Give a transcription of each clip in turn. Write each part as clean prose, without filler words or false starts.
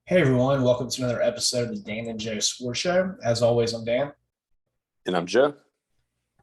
Hey everyone, welcome to another episode of the Dan and Joe Sports Show. As always, I'm Dan. And I'm Joe.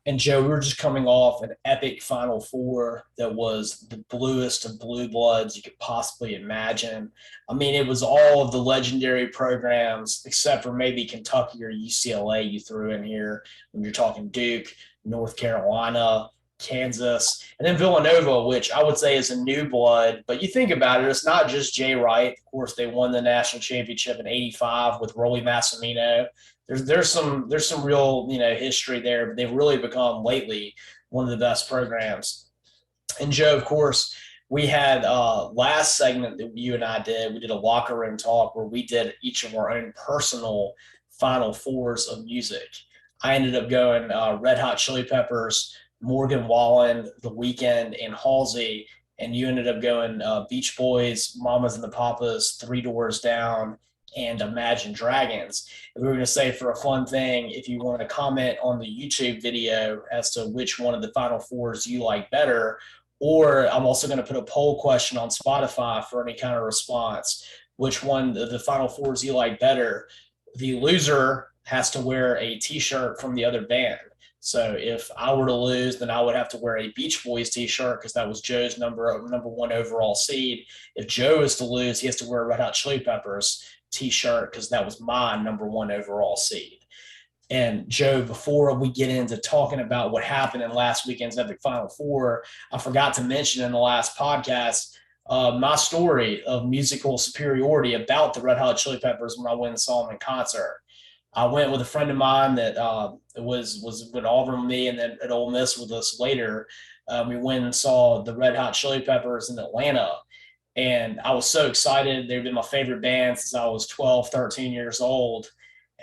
And Joe, we were just coming off an epic Final Four that was the bluest of blue bloods you could possibly imagine. I mean, it was all of the legendary programs, except for maybe Kentucky or UCLA you threw in here when you're talking Duke, North Carolina, Kansas, and then Villanova, which I would say is a new blood. But you think about it, it's not just Jay Wright. Of course, they won the national championship in '85 with Rolly Massimino. There's some real history there, but they've really become lately one of the best programs. And Joe, of course, we had last segment that you and I did. We did a locker room talk where we did each of our own personal Final Fours of music. I ended up going Red Hot Chili Peppers, Morgan Wallen, The Weeknd, and Halsey, and you ended up going Beach Boys, Mamas and the Papas, Three Doors Down, and Imagine Dragons. And we were going to say for a fun thing, if you want to comment on the YouTube video as to which one of the Final Fours you like better, or I'm also going to put a poll question on Spotify for any kind of response. Which one of the Final Fours you like better? The loser has to wear a T-shirt from the other band. So if I were to lose, then I would have to wear a Beach Boys T-shirt because that was Joe's number one overall seed. If Joe is to lose, he has to wear a Red Hot Chili Peppers T-shirt because that was my number one overall seed. And Joe, before we get into talking about what happened in last weekend's Epic Final Four, I forgot to mention in the last podcast my story of musical superiority about the Red Hot Chili Peppers when I went and saw them in concert. I went with a friend of mine that was with Auburn with me, and then at Ole Miss with us later. We went and saw the Red Hot Chili Peppers in Atlanta, and I was so excited. They've been my favorite band since I was 12, 13 years old.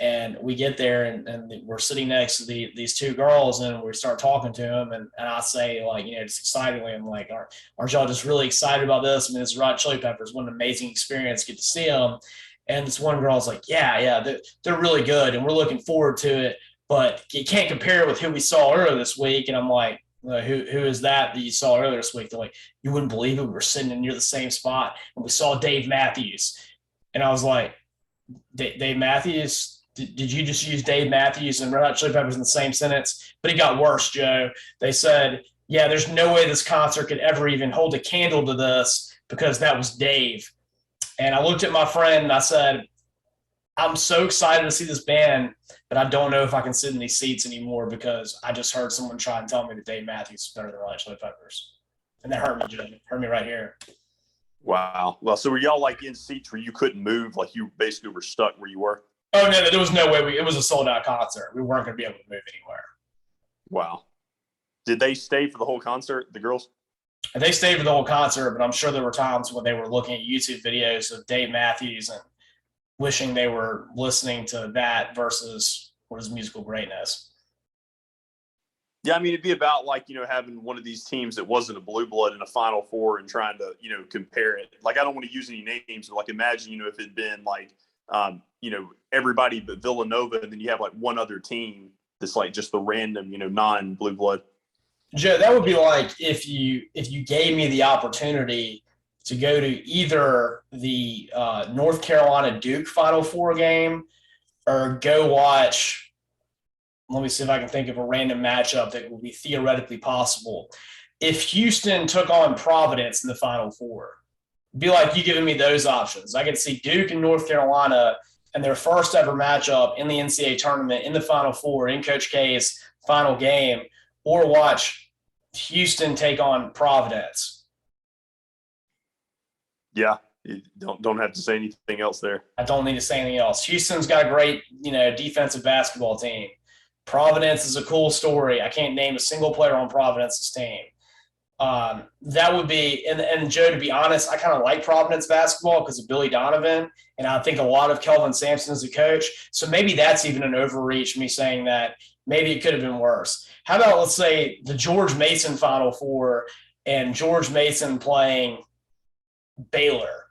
And we get there, and we're sitting next to these two girls, and we start talking to them. And I say, like, just excitedly, I'm like, aren't y'all just really excited about this? I mean, this Red Chili Peppers, what an amazing experience, get to see them. And this one girl's like, yeah, they're really good, and we're looking forward to it. But you can't compare it with who we saw earlier this week. And I'm like, who is that you saw earlier this week? They're like, you wouldn't believe it. We were sitting near the same spot, and we saw Dave Matthews. And I was like, Dave Matthews? Did you just use Dave Matthews and Red Hot Chili Peppers in the same sentence? But it got worse, Joe. They said, yeah, there's no way this concert could ever even hold a candle to this because that was Dave. And I looked at my friend and I said, I'm so excited to see this band, but I don't know if I can sit in these seats anymore because I just heard someone try and tell me that Dave Matthews is better than Red Hot Chili Peppers. And that hurt me, Joe. It hurt me right here. Wow. Well, so were y'all like in seats where you couldn't move, like you basically were stuck where you were? Oh, no, there was no way. It was a sold out concert. We weren't going to be able to move anywhere. Wow. Did they stay for the whole concert, the girls? And they stayed for the whole concert, but I'm sure there were times when they were looking at YouTube videos of Dave Matthews and wishing they were listening to that versus what is musical greatness. Yeah, I mean, it'd be about like, having one of these teams that wasn't a blue blood in a Final Four and trying to, compare it. Like, I don't want to use any names, but like, imagine, if it'd been like, everybody but Villanova, and then you have like one other team that's like just the random, non-blue blood. Joe, that would be like if you gave me the opportunity to go to either the North Carolina Duke Final Four game or go watch. Let me see if I can think of a random matchup that would be theoretically possible. If Houston took on Providence in the Final Four, it'd be like you giving me those options. I could see Duke and North Carolina and their first ever matchup in the NCAA tournament in the Final Four in Coach K's final game, or watch Houston take on Providence. Yeah, you don't have to say anything else there. I don't need to say anything else. Houston's got a great, defensive basketball team. Providence is a cool story. I can't name a single player on Providence's team. That would be, and Joe, to be honest, I kind of like Providence basketball because of Billy Donovan, and I think a lot of Kelvin Sampson as a coach. So maybe that's even an overreach, me saying that maybe it could have been worse. How about, let's say, the George Mason Final Four and George Mason playing Baylor?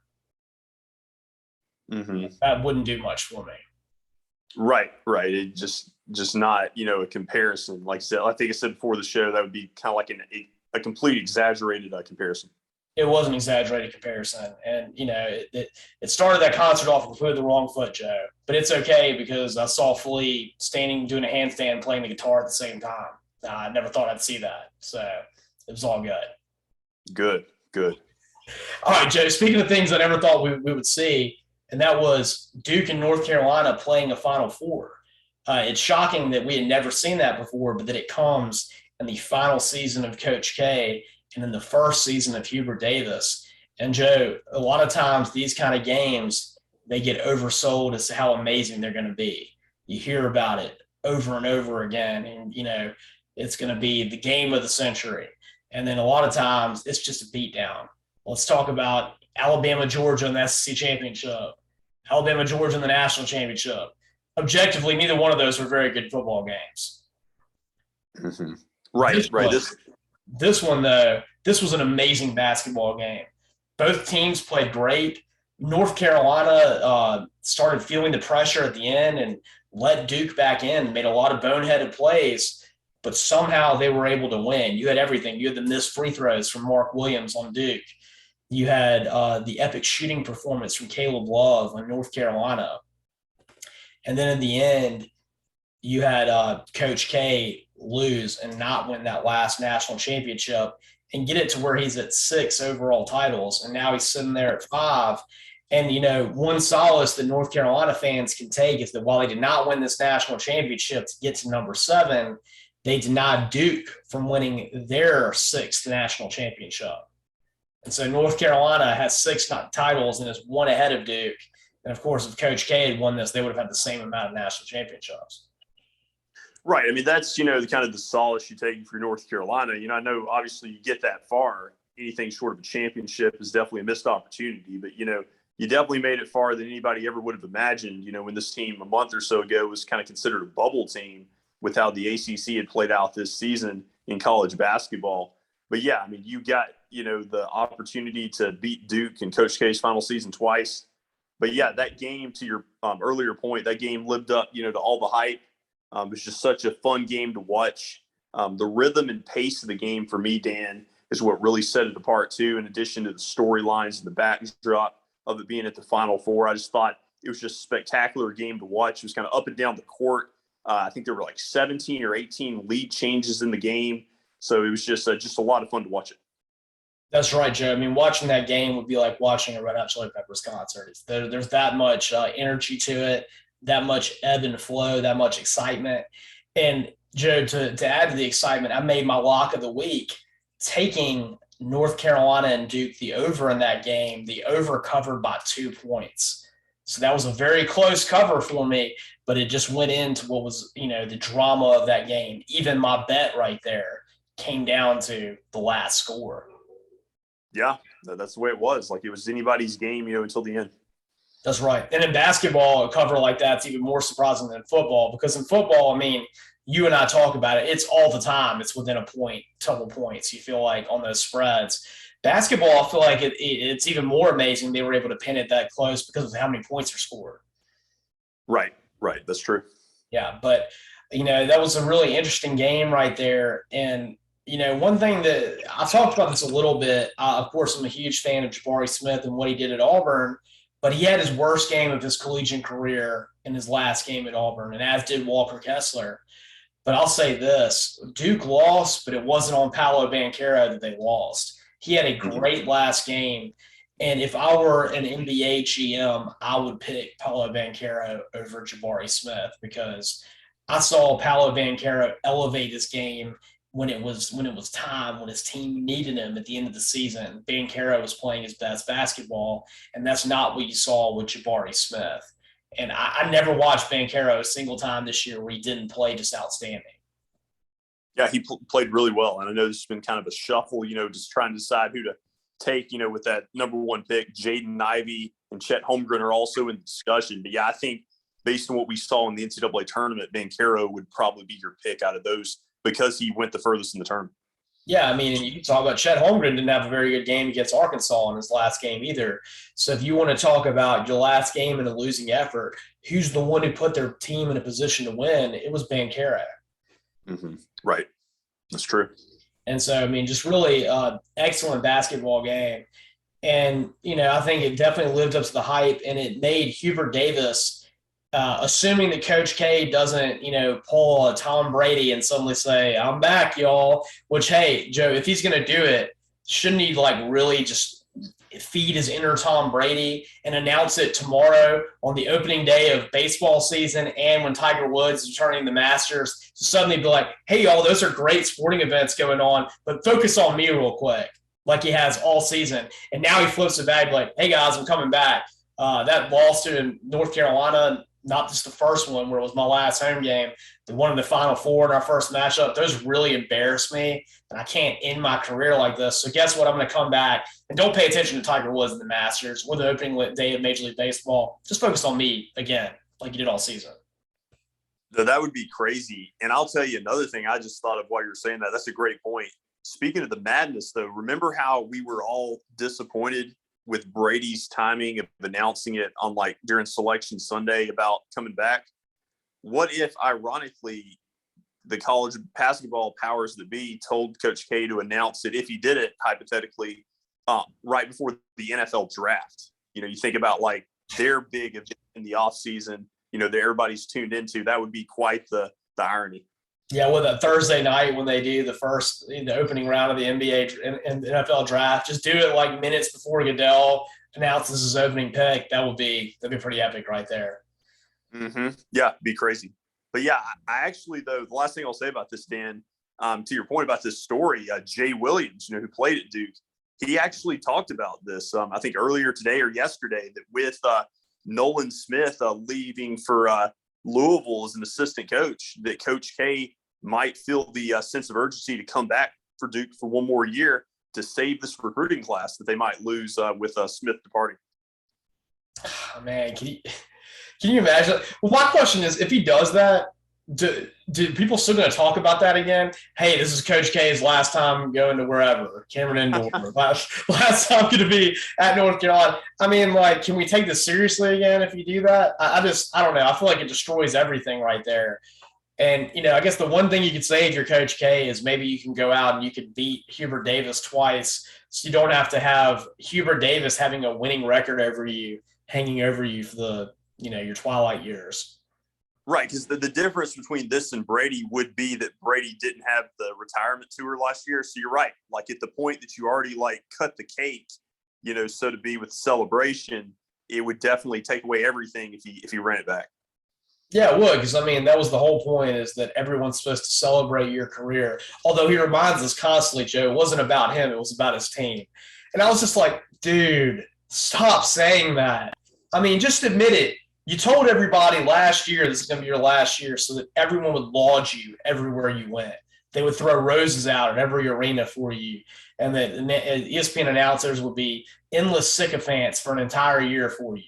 Mm-hmm. That wouldn't do much for me. Right. It just not, a comparison. Like I said, I think I said before the show, that would be kind of like a complete exaggerated comparison. It was an exaggerated comparison. And, it started that concert off with the wrong foot, Joe. But it's okay because I saw Flea standing, doing a handstand, playing the guitar at the same time. I never thought I'd see that. So it was all good. Good, good. All right, Joe, speaking of things I never thought we would see, and that was Duke and North Carolina playing a Final Four. It's shocking that we had never seen that before, but that it comes in the final season of Coach K and in the first season of Hubert Davis. And Joe, a lot of times these kind of games, they get oversold as to how amazing they're going to be. You hear about it over and over again, and it's going to be the game of the century. And then a lot of times it's just a beatdown. Let's talk about Alabama, Georgia in the SEC championship, Alabama, Georgia in the national championship. Objectively, neither one of those were very good football games. Mm-hmm. Right. This one, though, this was an amazing basketball game. Both teams played great. North Carolina started feeling the pressure at the end and let Duke back in, made a lot of boneheaded plays, but somehow they were able to win. You had everything. You had the missed free throws from Mark Williams on Duke. You had the epic shooting performance from Caleb Love on North Carolina. And then in the end, you had Coach K lose and not win that last national championship and get it to where he's at 6 overall titles. And now he's sitting there at 5. And, one solace that North Carolina fans can take is that while they did not win this national championship to get to number 7, they denied Duke from winning their 6th national championship. And so North Carolina has 6 titles and is 1 ahead of Duke. And, of course, if Coach K had won this, they would have had the same amount of national championships. Right. I mean, that's, the kind of the solace you take for North Carolina. I know obviously you get that far. Anything short of a championship is definitely a missed opportunity. But, you definitely made it farther than anybody ever would have imagined, when this team a month or so ago was kind of considered a bubble team with how the ACC had played out this season in college basketball. But, yeah, I mean, you got, the opportunity to beat Duke in Coach K's final season twice. But, yeah, that game, to your earlier point, that game lived up, to all the hype. It was just such a fun game to watch. The rhythm and pace of the game for me, Dan, is what really set it apart, too, in addition to the storylines and the backdrop of it being at the Final Four. I just thought it was just a spectacular game to watch. It was kind of up and down the court. I think there were like 17 or 18 lead changes in the game. So it was just a lot of fun to watch it. That's right, Joe. I mean, watching that game would be like watching a Red Hot Chili Peppers concert. There's that much energy to it, that much ebb and flow, that much excitement. And, Joe, to add to the excitement, I made my lock of the week taking North Carolina and Duke, the over in that game, the over covered by 2 points. So that was a very close cover for me, but it just went into what was, the drama of that game. Even my bet right there came down to the last score. Yeah, that's the way it was. Like it was anybody's game, until the end. That's right. And in basketball, a cover like that's even more surprising than football because in football, I mean, you and I talk about it. It's all the time. It's within a point, couple points. You feel like on those spreads. Basketball, I feel like it's even more amazing they were able to pin it that close because of how many points are scored. Right. That's true. Yeah, but, that was a really interesting game right there. And, one thing that I talked about this a little bit, of course, I'm a huge fan of Jabari Smith and what he did at Auburn, but he had his worst game of his collegiate career in his last game at Auburn, and as did Walker Kessler. But I'll say this, Duke lost, but it wasn't on Paolo Banchero that they lost. He had a great last game, and if I were an NBA GM, I would pick Paolo Banchero over Jabari Smith because I saw Paolo Banchero elevate his game when it was time, when his team needed him at the end of the season. Banchero was playing his best basketball, and that's not what you saw with Jabari Smith. And I never watched Banchero a single time this year where he didn't play just outstanding. Yeah, he played really well. And I know this has been kind of a shuffle, just trying to decide who to take, with that number 1 pick. Jaden Ivey and Chet Holmgren are also in discussion. But, yeah, I think based on what we saw in the NCAA tournament, Banchero would probably be your pick out of those because he went the furthest in the tournament. Yeah, I mean, and you can talk about Chet Holmgren didn't have a very good game against Arkansas in his last game either. So if you want to talk about your last game and a losing effort, who's the one who put their team in a position to win? It was Banchero. Mm-hmm. Right. That's true. And so, I mean, just really excellent basketball game. And, I think it definitely lived up to the hype, and it made Hubert Davis, assuming that Coach K doesn't, pull a Tom Brady and suddenly say, I'm back, y'all, which, hey, Joe, if he's going to do it, shouldn't he really just feed his inner Tom Brady and announce it tomorrow on the opening day of baseball season and when Tiger Woods is returning the Masters to suddenly be like, hey, y'all, those are great sporting events going on, but focus on me real quick, like he has all season. And now he flips it back like, hey, guys, I'm coming back. That loss to North Carolina, not just the first one where it was my last home game, the one in the Final Four in our first matchup, those really embarrassed me, and I can't end my career like this. So guess what? I'm going to come back and don't pay attention to Tiger Woods in the Masters or the opening day of Major League Baseball. Just focus on me again, like you did all season. No, that would be crazy. And I'll tell you another thing I just thought of while you're saying that. That's a great point. Speaking of the madness, though, remember how we were all disappointed with Brady's timing of announcing it on during Selection Sunday about coming back? What if, ironically, the college basketball powers that be told Coach K to announce it, if he did it, hypothetically, right before the NFL draft? You think about their big event in the offseason, that everybody's tuned into. That would be quite the irony. Yeah, with a Thursday night when they do the opening round of the NBA and the NFL draft, just do it minutes before Goodell announces his opening pick. That'd be pretty epic right there. Mm-hmm. Yeah, be crazy. But yeah, I actually, though, the last thing I'll say about this, Dan, to your point about this story, Jay Williams, who played at Duke, he actually talked about this, I think earlier today or yesterday, that with Nolan Smith leaving for Louisville as an assistant coach, that Coach K might feel the sense of urgency to come back for Duke for one more year to save this recruiting class that they might lose with Smith departing. Oh, man, can you imagine? Well, my question is, if he does that, do people still going to talk about that again? Hey, this is Coach K's last time going to wherever, Cameron Indoor. last time going to be at North Carolina. I mean, can we take this seriously again if you do that? I don't know. I feel like it destroys everything right there. And, I guess the one thing you could say if you're Coach K is maybe you can go out and you could beat Hubert Davis twice, so you don't have to have Hubert Davis having a winning record over you, hanging over you for the, your twilight years. Right, because the difference between this and Brady would be that Brady didn't have the retirement tour last year. So you're right. At the point that you already cut the cake, so to be with celebration, it would definitely take away everything if you ran it back. Yeah, it would, because, that was the whole point, is that everyone's supposed to celebrate your career. Although he reminds us constantly, Joe, it wasn't about him. It was about his team. And I was just like, dude, stop saying that. Just admit it. You told everybody last year this is going to be your last year so that everyone would laud you everywhere you went. They would throw roses out at every arena for you. And that ESPN announcers would be endless sycophants for an entire year for you.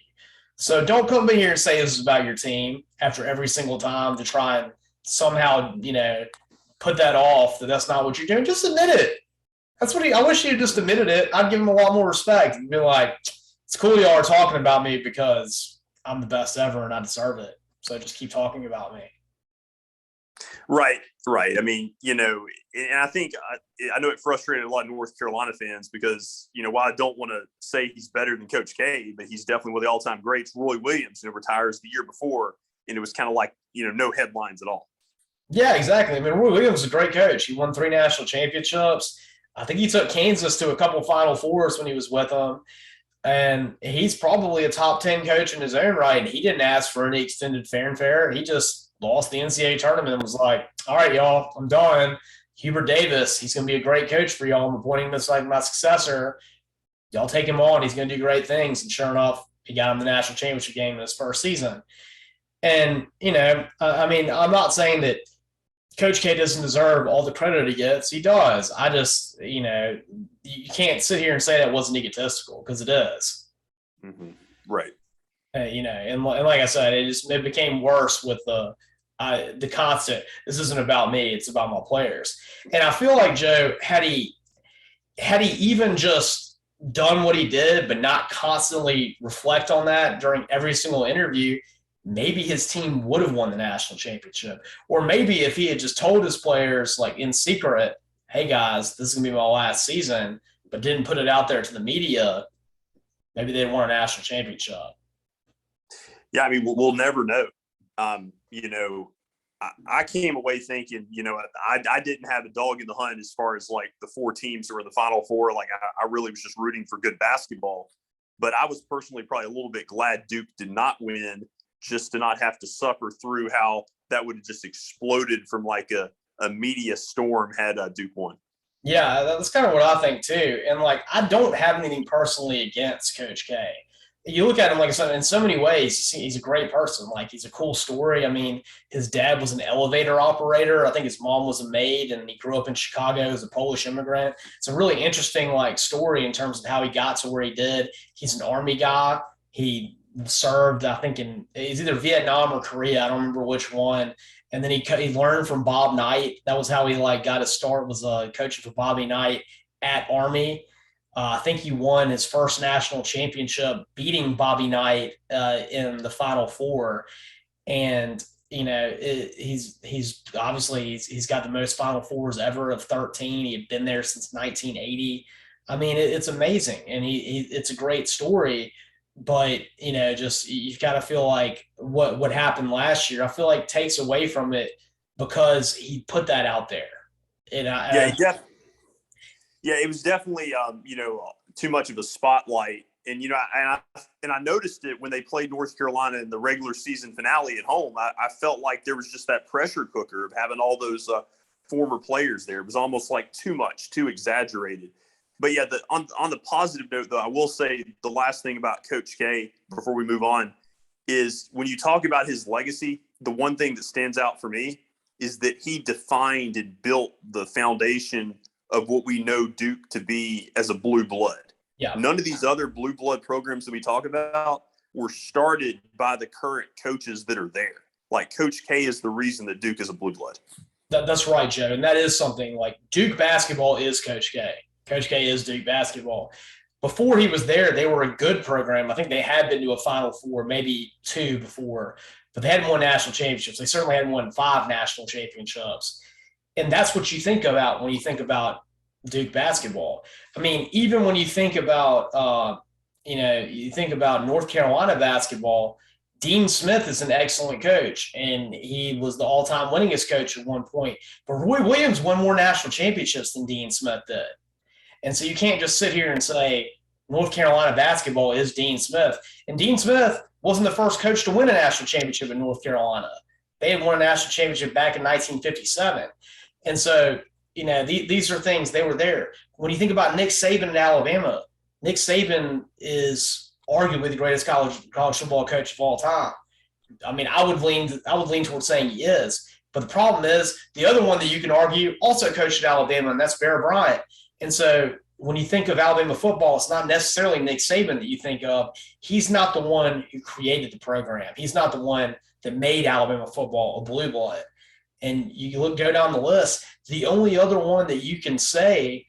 So don't come in here and say this is about your team after every single time to try and somehow, put that off, that's not what you're doing. Just admit it. That's what I wish he had just admitted it. I'd give him a lot more respect and be like, it's cool y'all are talking about me because I'm the best ever and I deserve it. So just keep talking about me. Right. And I think I know it frustrated a lot of North Carolina fans because, while I don't want to say he's better than Coach K, but he's definitely one of the all-time greats. Roy Williams, retires the year before, and it was kind of no headlines at all. Yeah, exactly. Roy Williams is a great coach. He won 3 national championships. I think he took Kansas to a couple Final Fours when he was with them. And he's probably a top 10 coach in his own right. He didn't ask for any extended fanfare. He just lost the NCAA tournament and was like, all right, y'all, I'm done. Hubert Davis, he's going to be a great coach for y'all. I'm appointing him as my successor. Y'all take him on. He's going to do great things. And sure enough, he got him the national championship game in his first season. And, I'm not saying that Coach K doesn't deserve all the credit he gets. He does. I just, you can't sit here and say that wasn't egotistical because it is. Mm-hmm. Right. And like I said, it became worse with the constant, this isn't about me, it's about my players. And I feel like, Joe, had he even just done what he did, but not constantly reflect on that during every single interview, maybe his team would have won the national championship. Or maybe if he had just told his players in secret, hey guys, this is gonna be my last season, but didn't put it out there to the media, maybe they'd won a national championship. Yeah, I mean, we'll never know. You know, I came away thinking, you know, I didn't have a dog in the hunt as far as like the four teams who were in the Final Four. Like, I really was just rooting for good basketball. But I was personally probably a little bit glad Duke did not win, just to not have to suffer through how that would have just exploded from like a media storm had Duke won. Yeah, that's kind of what I think too. And like, I don't have anything personally against Coach K. You look at him, like I said, in so many ways, he's a great person. Like, he's a cool story. I mean, his dad was an elevator operator. I think his mom was a maid, and he grew up in Chicago as a Polish immigrant. It's a really interesting like story in terms of how he got to where he did. He's an Army guy. He served, I think, in he's either Vietnam or Korea. I don't remember which one. And then he learned from Bob Knight. That was how he like got his start, was coaching for Bobby Knight at Army. I think he won his first national championship beating Bobby Knight in the Final Four. And he's obviously he's got the most Final Fours ever of 13. He had been there since 1980. I mean, it's amazing, and it's a great story. But just you've got to feel like what happened last year, I feel like takes away from it because he put that out there. And Yeah, yeah, it was definitely too much of a spotlight. And I noticed it when they played North Carolina in the regular season finale at home. I felt like there was just that pressure cooker of having all those former players there. It was almost like too much, too exaggerated. But yeah, on the positive note, though, I will say the last thing about Coach K before we move on is when you talk about his legacy, the one thing that stands out for me is that he defined and built the foundation of what we know Duke to be as a blue blood. yeah, None of these other blue blood programs that we talk about were started by the current coaches that are there. Like, Coach K is the reason that Duke is a blue blood. that's right, Joe. And that is something like Duke basketball is Coach K. Coach K is Duke basketball. Before he was there, they were a good program. I think they had been to a Final Four, maybe two before, but they hadn't won national championships. They certainly hadn't won 5 national championships. And that's what you think about when you think about Duke basketball. I mean, even when you think about, you think about North Carolina basketball, Dean Smith is an excellent coach, and he was the all-time winningest coach at one point. But Roy Williams won more national championships than Dean Smith did. And so you can't just sit here and say North Carolina basketball is Dean Smith. And Dean Smith wasn't the first coach to win a national championship in North Carolina. They had won a national championship back in 1957. And so, these are things, they were there. When you think about Nick Saban in Alabama, Nick Saban is arguably the greatest college football coach of all time. I mean, I would lean towards saying he is. But the problem is the other one that you can argue also coached at Alabama, and that's Bear Bryant. And so when you think of Alabama football, it's not necessarily Nick Saban that you think of. He's not the one who created the program. He's not the one that made Alabama football a blue blood. And you go down the list, the only other one that you can say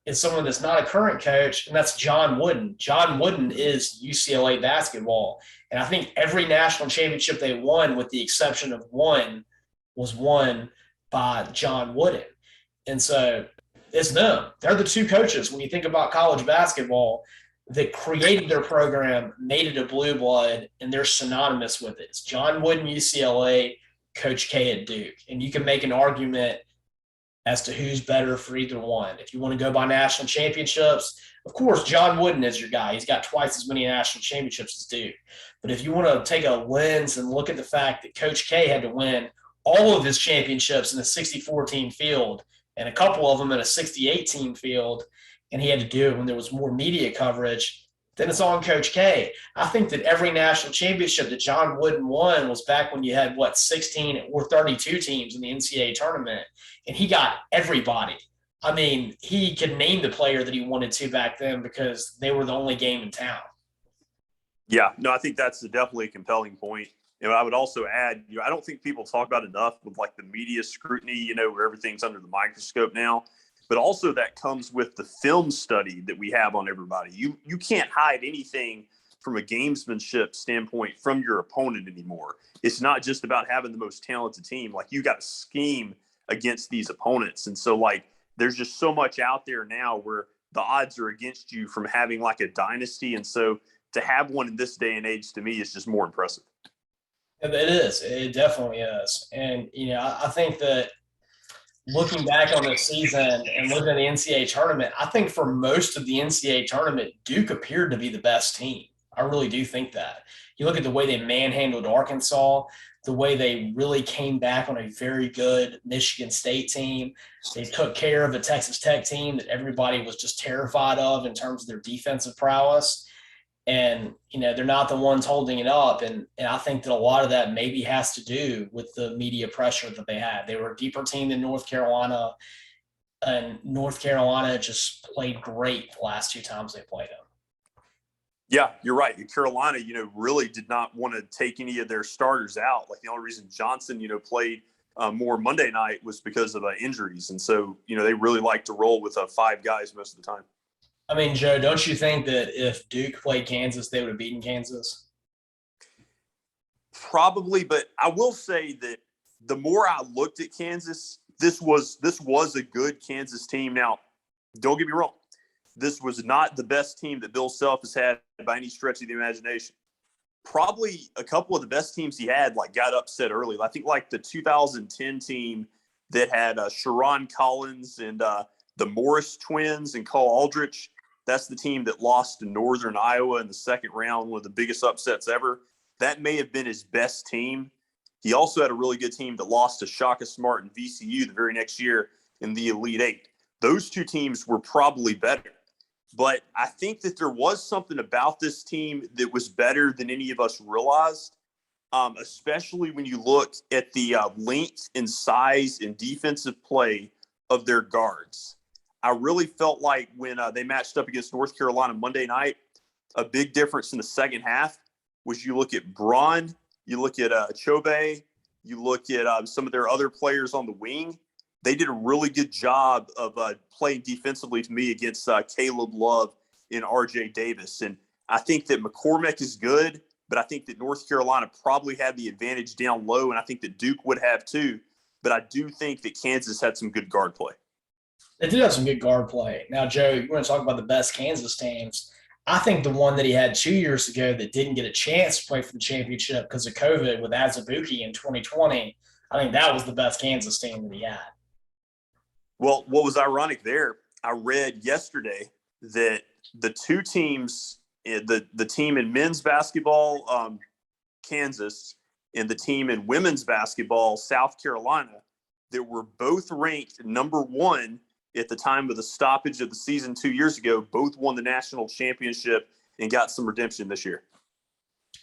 is someone that's not a current coach, and that's John Wooden. John Wooden is UCLA basketball. And I think every national championship they won, with the exception of one, was won by John Wooden. And so it's them. They're the two coaches, when you think about college basketball, that created their program, made it a blue blood, and they're synonymous with it. It's John Wooden, UCLA, Coach K at Duke. And you can make an argument as to who's better for either one. If you want to go by national championships, of course, John Wooden is your guy. He's got twice as many national championships as Duke. But if you want to take a lens and look at the fact that Coach K had to win all of his championships in a 64-team field and a couple of them in a 68-team field, and he had to do it when there was more media coverage, then it's on Coach K. I think that every national championship that John Wooden won was back when you had, 16 or 32 teams in the NCAA tournament, and he got everybody. I mean, he could name the player that he wanted to back then because they were the only game in town. Yeah, no, I think that's definitely a compelling point. I would also add, I don't think people talk about enough with like the media scrutiny, where everything's under the microscope now. But also that comes with the film study that we have on everybody. You can't hide anything from a gamesmanship standpoint from your opponent anymore. It's not just about having the most talented team. Like, you got to scheme against these opponents. And so, like, there's just so much out there now where the odds are against you from having like a dynasty. And so to have one in this day and age, to me, is just more impressive. It is. It definitely is. And, I think that looking back on the season and looking at the NCAA tournament, I think for most of the NCAA tournament, Duke appeared to be the best team. I really do think that. You look at the way they manhandled Arkansas, the way they really came back on a very good Michigan State team. They took care of a Texas Tech team that everybody was just terrified of in terms of their defensive prowess. And, they're not the ones holding it up. And I think that a lot of that maybe has to do with the media pressure that they had. They were a deeper team than North Carolina, and North Carolina just played great the last two times they played them. Yeah, you're right. Carolina, really did not want to take any of their starters out. Like the only reason Johnson, played more Monday night was because of injuries. And so, they really like to roll with 5 guys most of the time. I mean, Joe, don't you think that if Duke played Kansas, they would have beaten Kansas? Probably, but I will say that the more I looked at Kansas, this was a good Kansas team. Now, don't get me wrong. This was not the best team that Bill Self has had by any stretch of the imagination. Probably a couple of the best teams he had got upset early. I think the 2010 team that had Sharon Collins and the Morris twins and Cole Aldrich. That's the team that lost to Northern Iowa in the second round, one of the biggest upsets ever. That may have been his best team. He also had a really good team that lost to Shaka Smart and VCU the very next year in the Elite Eight. Those two teams were probably better. But I think that there was something about this team that was better than any of us realized, especially when you look at the length and size and defensive play of their guards. I really felt like when they matched up against North Carolina Monday night, a big difference in the second half was you look at Braun, you look at Chobe, you look at some of their other players on the wing. They did a really good job of playing defensively to me against Caleb Love and RJ Davis. And I think that McCormick is good, but I think that North Carolina probably had the advantage down low, and I think that Duke would have too. But I do think that Kansas had some good guard play. They did have some good guard play. Now, Joe, you want to talk about the best Kansas teams. I think the one that he had 2 years ago that didn't get a chance to play for the championship because of COVID with Azubuike in 2020, I think that was the best Kansas team that he had. Well, what was ironic there, I read yesterday that the two teams, the team in men's basketball, Kansas, and the team in women's basketball, South Carolina, that were both ranked number 1 at the time of the stoppage of the season 2 years ago, both won the national championship and got some redemption this year.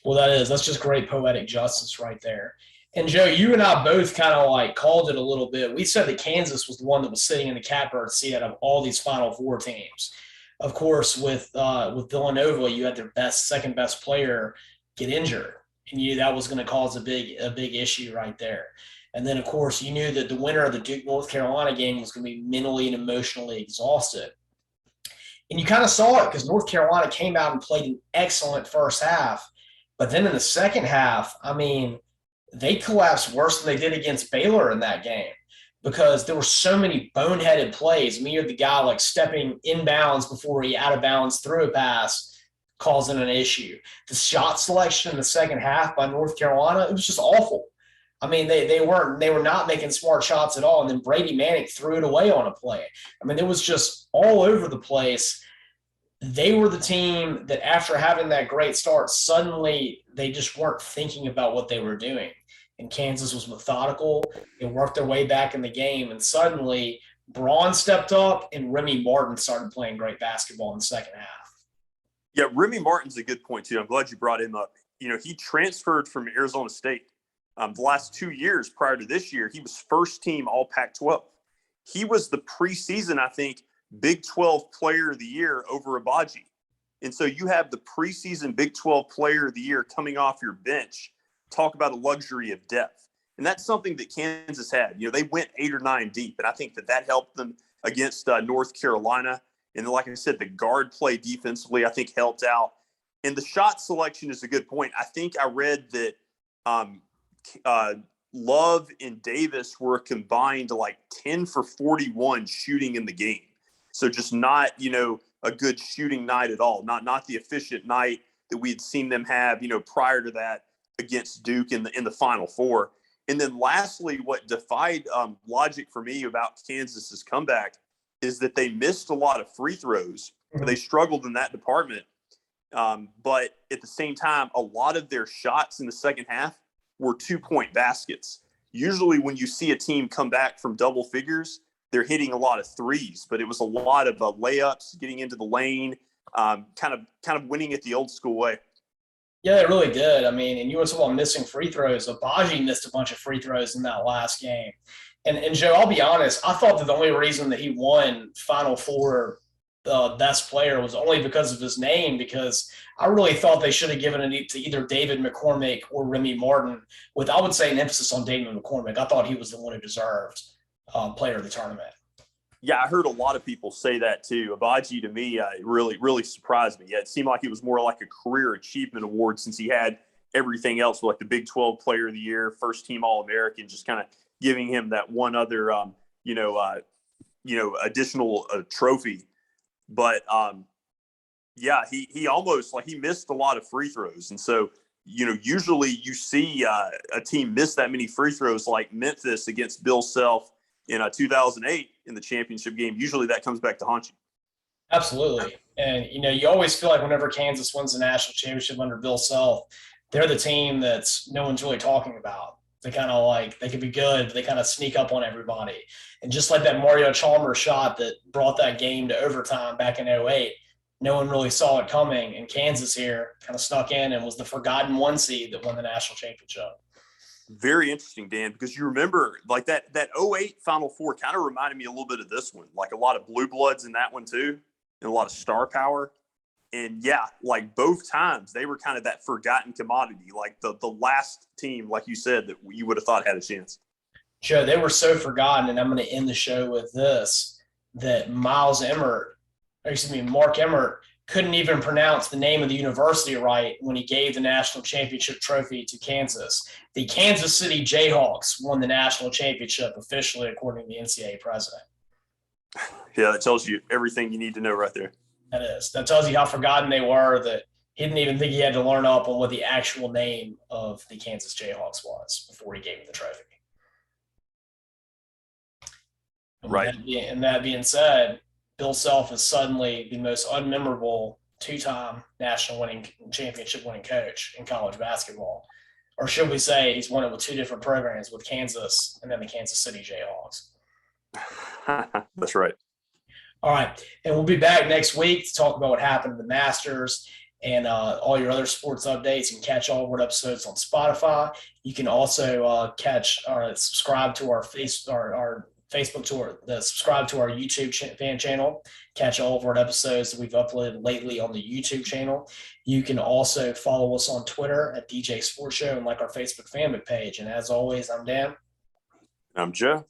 Well, that's just great poetic justice right there. And Joe, you and I both kind of called it a little bit. We said that Kansas was the one that was sitting in the catbird seat out of all these Final Four teams. Of course, with Villanova, you had their second best player get injured, and you knew that was going to cause a big issue right there. And then, of course, you knew that the winner of the Duke-North Carolina game was going to be mentally and emotionally exhausted. And you kind of saw it because North Carolina came out and played an excellent first half. But then in the second half, I mean, they collapsed worse than they did against Baylor in that game because there were so many boneheaded plays. I mean, you had the guy stepping inbounds before he out of bounds threw a pass, causing an issue. The shot selection in the second half by North Carolina, it was just awful. I mean, they were not making smart shots at all. And then Brady Manick threw it away on a play. I mean, it was just all over the place. They were the team that after having that great start, suddenly they just weren't thinking about what they were doing. And Kansas was methodical. They worked their way back in the game. And suddenly Braun stepped up and Remy Martin started playing great basketball in the second half. Yeah, Remy Martin's a good point, too. I'm glad you brought him up. He transferred from Arizona State. The last 2 years prior to this year, he was first team All Pac-12. He was the preseason, I think, Big 12 Player of the Year over Abaji. And so you have the preseason Big 12 Player of the Year coming off your bench. Talk about a luxury of depth. And that's something that Kansas had. They went 8 or 9 deep, and I think that helped them against North Carolina. And then, like I said, the guard play defensively, I think, helped out. And the shot selection is a good point. I think I read that Love and Davis were combined like 10 for 41 shooting in the game. So just not, a good shooting night at all. Not the efficient night that we had seen them have, prior to that against Duke in the Final Four. And then lastly, what defied logic for me about Kansas's comeback is that they missed a lot of free throws. They struggled in that department. But at the same time, a lot of their shots in the second half were 2-point baskets. Usually when you see a team come back from double figures, they're hitting a lot of threes, but it was a lot of layups, getting into the lane, kind of winning it the old school way. Yeah, they really did. I mean, and you were talking about missing free throws. Abaji missed a bunch of free throws in that last game. And Joe, I'll be honest, I thought that the only reason that he won Final Four best player was only because of his name, because I really thought they should have given it to either David McCormick or Remy Martin, with, I would say, an emphasis on David McCormick. I thought he was the one who deserved player of the tournament. Yeah, I heard a lot of people say that too. Abaji, to me, really surprised me. Yeah, it seemed like it was more like a career achievement award, since he had everything else, like the Big 12 Player of the Year, first team All-American, just kind of giving him that one other, additional trophy. But yeah, he almost, like, he missed a lot of free throws, and so usually you see a team miss that many free throws, like Memphis against Bill Self in 2008 in the championship game. Usually that comes back to haunt you. Absolutely. And, you always feel like whenever Kansas wins the national championship under Bill Self, they're the team that's no one's really talking about. They kind of like, they could be good, but they kind of sneak up on everybody. And just like that Mario Chalmers shot that brought that game to overtime back in 08, no one really saw it coming. And Kansas here kind of snuck in and was the forgotten one seed that won the national championship. Very interesting, Dan, because you remember, like, that 08 Final Four kind of reminded me a little bit of this one. Like, a lot of blue bloods in that one too, and a lot of star power. And yeah, like, both times they were kind of that forgotten commodity, like the last team, like you said, that you would have thought had a chance. Joe, they were so forgotten, and I'm going to end the show with this, that Mark Emmert couldn't even pronounce the name of the university right when he gave the national championship trophy to Kansas. The Kansas City Jayhawks won the national championship officially, according to the NCAA president. Yeah, that tells you everything you need to know right there. That is. That tells you how forgotten they were, that he didn't even think he had to learn up on what the actual name of the Kansas Jayhawks was before he gave him the trophy. Right. And that being said, Bill Self is suddenly the most unmemorable two-time national championship winning coach in college basketball. Or should we say he's won it with two different programs, with Kansas and then the Kansas City Jayhawks. That's right. All right. And we'll be back next week to talk about what happened in the Masters and all your other sports updates. You can catch all of our episodes on Spotify. You can also subscribe to our Facebook tour, subscribe to our YouTube fan channel, catch all of our episodes that we've uploaded lately on the YouTube channel. You can also follow us on Twitter at DJ Sports Show and like our Facebook fan page. And as always, I'm Dan. I'm Joe.